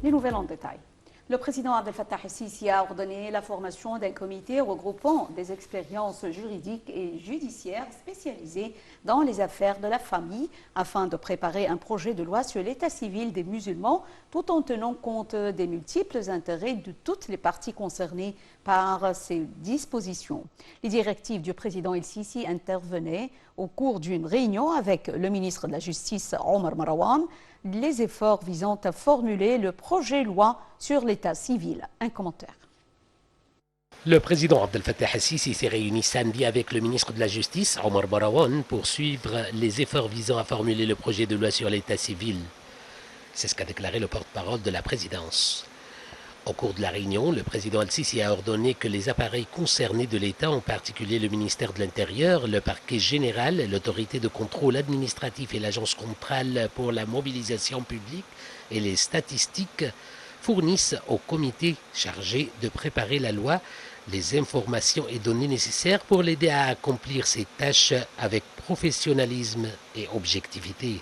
Les nouvelles en détail. Le président Abdel Fattah el-Sisi a ordonné la formation d'un comité regroupant des expériences juridiques et judiciaires spécialisées dans les affaires de la famille afin de préparer un projet de loi sur l'état civil des musulmans tout en tenant compte des multiples intérêts de toutes les parties concernées par ces dispositions. Les directives du président el-Sisi intervenaient au cours d'une réunion avec le ministre de la Justice Omar Marwan, les efforts visant à formuler le projet de loi sur l'état civil. Un commentaire. Le président Abdel Fattah el-Sisi s'est réuni samedi avec le ministre de la Justice, Omar Marwan, pour suivre les efforts visant à formuler le projet de loi sur l'état civil. C'est ce qu'a déclaré le porte-parole de la présidence. Au cours de la réunion, le président el-Sisi a ordonné que les appareils concernés de l'État, en particulier le ministère de l'Intérieur, le parquet général, l'autorité de contrôle administratif et l'agence centrale pour la mobilisation publique et les statistiques, fournissent au comité chargé de préparer la loi les informations et données nécessaires pour l'aider à accomplir ses tâches avec professionnalisme et objectivité.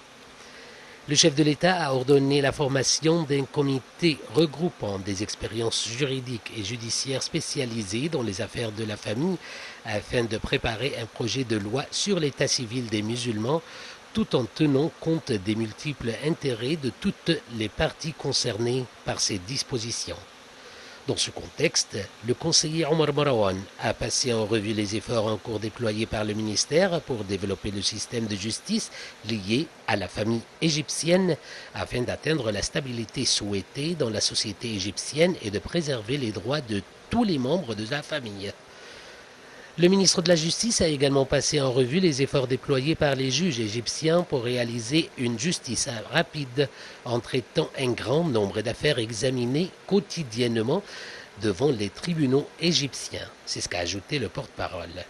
Le chef de l'État a ordonné la formation d'un comité regroupant des expériences juridiques et judiciaires spécialisées dans les affaires de la famille afin de préparer un projet de loi sur l'état civil des musulmans tout en tenant compte des multiples intérêts de toutes les parties concernées par ces dispositions. Dans ce contexte, le conseiller Omar Marwan a passé en revue les efforts en cours déployés par le ministère pour développer le système de justice lié à la famille égyptienne afin d'atteindre la stabilité souhaitée dans la société égyptienne et de préserver les droits de tous les membres de la famille. Le ministre de la Justice a également passé en revue les efforts déployés par les juges égyptiens pour réaliser une justice rapide en traitant un grand nombre d'affaires examinées quotidiennement devant les tribunaux égyptiens. C'est ce qu'a ajouté le porte-parole.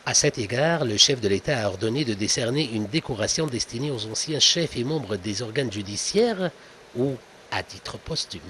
À cet égard, le chef de l'État a ordonné de décerner une décoration destinée aux anciens chefs et membres des organes judiciaires ou à titre posthume.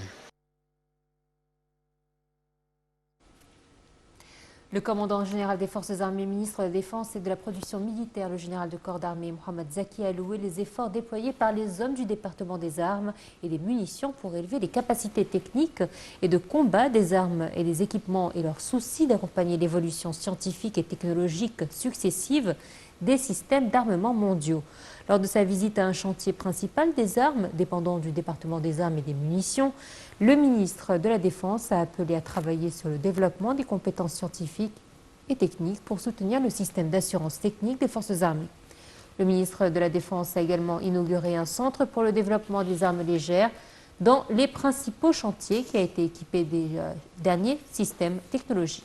Le commandant général des forces armées, ministre de la Défense et de la production militaire, le général de corps d'armée Mohamed Zaki, a loué les efforts déployés par les hommes du département des armes et des munitions pour élever les capacités techniques et de combat des armes et des équipements et leur souci d'accompagner l'évolution scientifique et technologique successive des systèmes d'armement mondiaux. Lors de sa visite à un chantier principal des armes, dépendant du département des armes et des munitions, le ministre de la Défense a appelé à travailler sur le développement des compétences scientifiques et techniques pour soutenir le système d'assurance technique des forces armées. Le ministre de la Défense a également inauguré un centre pour le développement des armes légères dans les principaux chantiers qui a été équipé des derniers systèmes technologiques.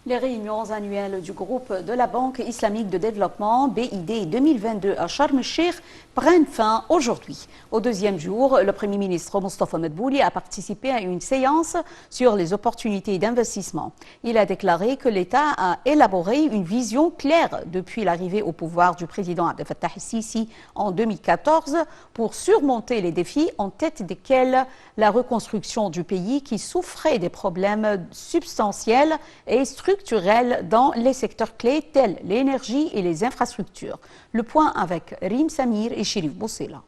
Les réunions annuelles du groupe de la Banque islamique de développement BID 2022 à Sharm el-Sheikh prennent fin aujourd'hui. Au deuxième jour, le Premier ministre Mostafa Medbouli a participé à une séance sur les opportunités d'investissement. Il a déclaré que l'État a élaboré une vision claire depuis l'arrivée au pouvoir du président Abdel Fattah el-Sisi en 2014 pour surmonter les défis en tête desquels la reconstruction du pays qui souffrait des problèmes substantiels et structurels dans les secteurs clés tels l'énergie et les infrastructures. Le point avec Rim Samir et Chérif Boussela.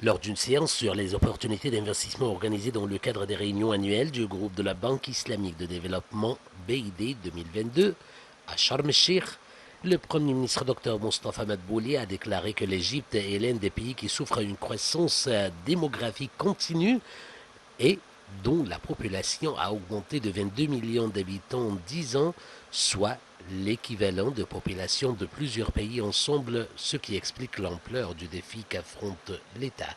Lors d'une séance sur les opportunités d'investissement organisée dans le cadre des réunions annuelles du groupe de la Banque islamique de développement BID 2022 à Sharm el-Sheikh, le Premier ministre Dr Mostafa Medbouli a déclaré que l'Égypte est l'un des pays qui souffre d'une croissance démographique continue et dont la population a augmenté de 22 millions d'habitants en 10 ans, soit l'équivalent de population de plusieurs pays ensemble, ce qui explique l'ampleur du défi qu'affronte l'État.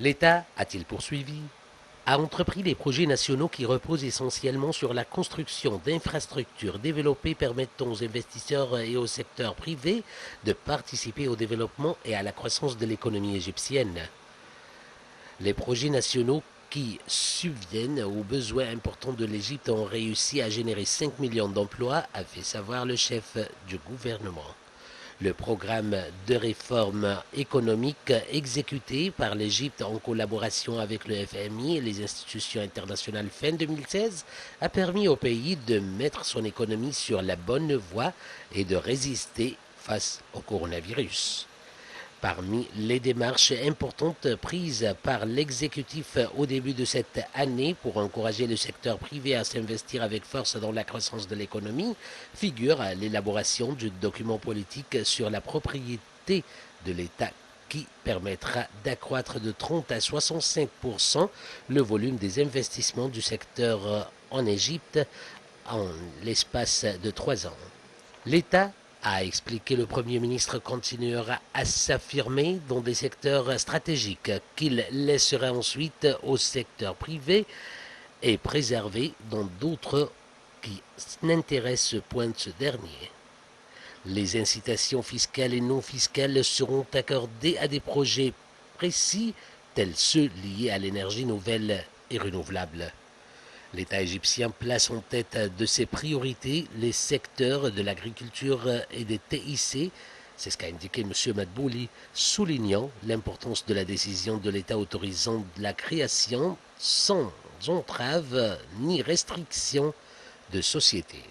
L'État, a-t-il poursuivi, a entrepris des projets nationaux qui reposent essentiellement sur la construction d'infrastructures développées permettant aux investisseurs et au secteur privé de participer au développement et à la croissance de l'économie égyptienne. Les projets nationaux qui subviennent aux besoins importants de l'Égypte ont réussi à générer 5 millions d'emplois, a fait savoir le chef du gouvernement. Le programme de réforme économique exécuté par l'Égypte en collaboration avec le FMI et les institutions internationales fin 2016 a permis au pays de mettre son économie sur la bonne voie et de résister face au coronavirus. Parmi les démarches importantes prises par l'exécutif au début de cette année pour encourager le secteur privé à s'investir avec force dans la croissance de l'économie figure l'élaboration du document politique sur la propriété de l'État qui permettra d'accroître de 30 à 65% le volume des investissements du secteur en Égypte en l'espace de 3 ans. L'État, a expliqué le Premier ministre, continuera à s'affirmer dans des secteurs stratégiques qu'il laissera ensuite au secteur privé et préserver dans d'autres qui n'intéressent point ce dernier. Les incitations fiscales et non fiscales seront accordées à des projets précis tels ceux liés à l'énergie nouvelle et renouvelable. L'État égyptien place en tête de ses priorités les secteurs de l'agriculture et des TIC. C'est ce qu'a indiqué M. Madbouli, soulignant l'importance de la décision de l'État autorisant la création sans entrave ni restriction de sociétés.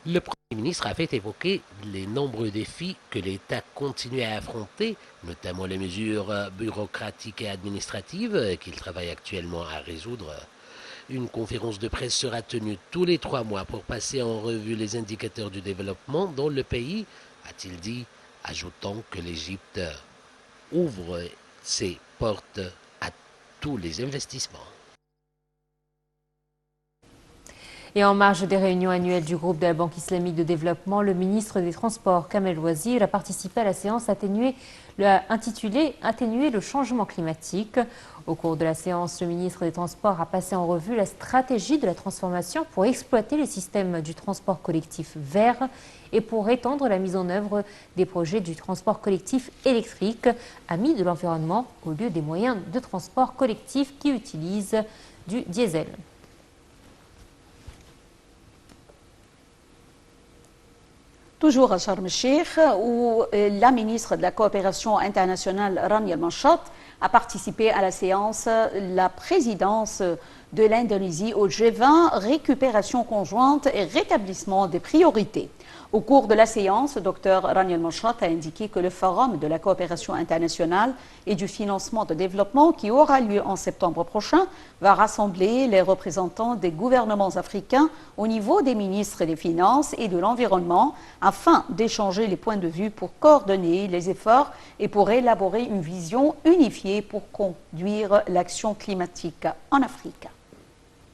Le Premier ministre avait évoqué les nombreux défis que l'État continue à affronter, notamment les mesures bureaucratiques et administratives qu'il travaille actuellement à résoudre. Une conférence de presse sera tenue tous les 3 mois pour passer en revue les indicateurs du développement dans le pays, a-t-il dit, ajoutant que l'Égypte ouvre ses portes à tous les investissements. Et en marge des réunions annuelles du groupe de la Banque islamique de développement, le ministre des Transports, Kamel Wazir, a participé à la séance intitulée « Atténuer le changement climatique ». Au cours de la séance, le ministre des Transports a passé en revue la stratégie de la transformation pour exploiter les systèmes du transport collectif vert et pour étendre la mise en œuvre des projets du transport collectif électrique, amis de l'environnement, au lieu des moyens de transport collectif qui utilisent du diesel. Toujours à Sharm el-Sheikh, où la ministre de la Coopération internationale, Rania El-Manchat, a participé à la séance la présidence de l'Indonésie au G20, récupération conjointe et rétablissement des priorités. Au cours de la séance, Dr Rania El-Manchat a indiqué que le Forum de la coopération internationale et du financement de développement qui aura lieu en septembre prochain va rassembler les représentants des gouvernements africains au niveau des ministres des Finances et de l'Environnement afin d'échanger les points de vue pour coordonner les efforts et pour élaborer une vision unifiée pour conduire l'action climatique en Afrique.